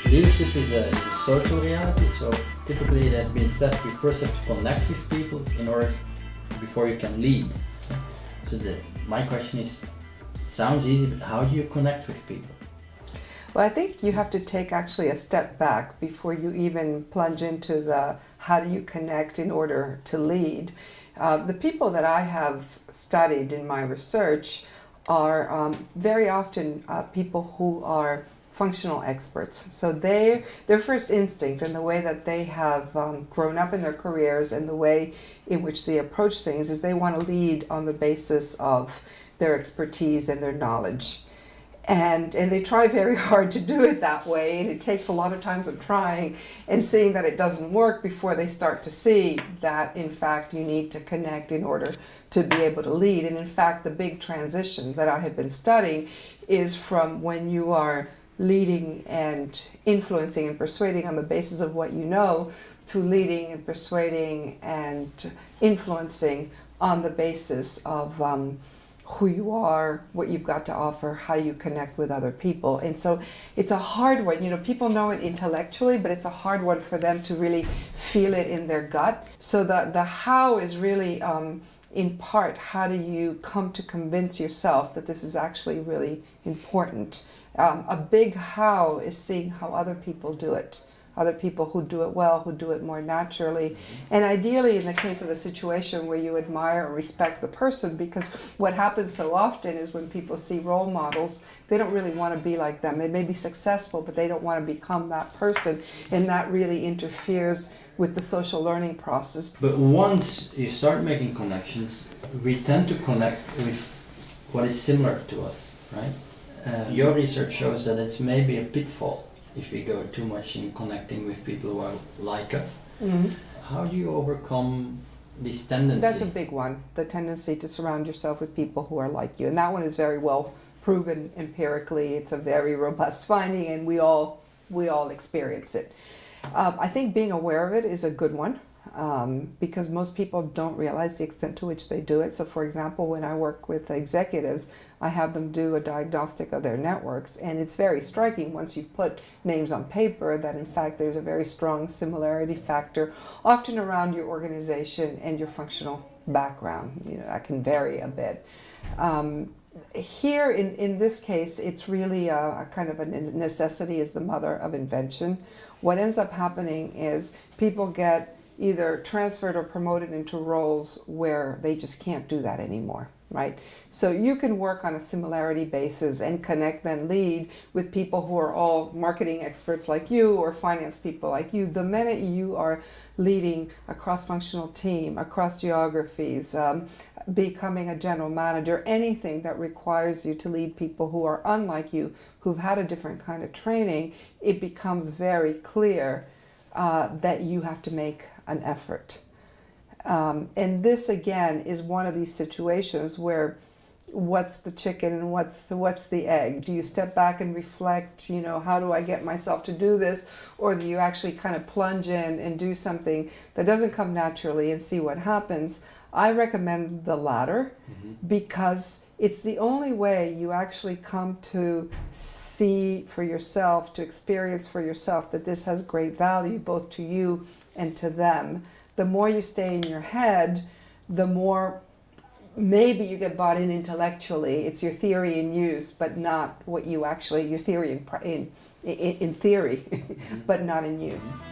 Leadership is a social reality, so typically it has been said you first have to connect with people before you can lead. So my question is, it sounds easy, but how do you connect with people? Well, I think you have to take actually a step back before you even plunge into the how do you connect in order to lead. The people that I have studied in my research are very often people who are functional experts. So their first instinct and the way that they have grown up in their careers and the way in which they approach things is they want to lead on the basis of their expertise and their knowledge. And they try very hard to do it that way, and it takes a lot of times of trying and seeing that it doesn't work before they start to see that in fact you need to connect in order to be able to lead. And in fact the big transition that I have been studying is from when you are leading and influencing and persuading on the basis of what you know to leading and persuading and influencing on the basis of who you are, what you've got to offer, how you connect with other people. And so it's a hard one. You know, people know it intellectually, but it's a hard one for them to really feel it in their gut. So the how is really in part, how do you come to convince yourself that this is actually really important? A big how is seeing how other people do it. Other people who do it well, who do it more naturally. And ideally in the case of a situation where you admire or respect the person, because what happens so often is when people see role models, they don't really want to be like them. They may be successful, but they don't want to become that person, and that really interferes with the social learning process. But once you start making connections, we tend to connect with what is similar to us, right? Your research shows that it's maybe a pitfall if we go too much in connecting with people who are like us. Mm-hmm. How do you overcome this tendency? That's a big one, the tendency to surround yourself with people who are like you. And that one is very well proven empirically. It's a very robust finding, and we all experience it. I think being aware of it is a good one. Because most people don't realize the extent to which they do it. So for example, when I work with executives, I have them do a diagnostic of their networks, and it's very striking once you put names on paper that in fact there's a very strong similarity factor, often around your organization and your functional background. You know, that can vary a bit. Here in this case, it's really a kind of a necessity is the mother of invention. What ends up happening is people get either transferred or promoted into roles where they just can't do that anymore, right? So you can work on a similarity basis and connect and lead with people who are all marketing experts like you or finance people like you. The minute you are leading a cross-functional team, across geographies, becoming a general manager, anything that requires you to lead people who are unlike you, who've had a different kind of training, it becomes very clear that you have to make an effort. And this again is one of these situations where what's the chicken and what's the egg? Do you step back and reflect, you know, how do I get myself to do this? Or do you actually kind of plunge in and do something that doesn't come naturally and see what happens? I recommend the latter, because it's the only way you actually come to see for yourself, to experience for yourself that this has great value both to you and to them. The more you stay in your head, the more maybe you get bought in intellectually. It's your theory in use, but not what you actually, your theory in theory, but not in use.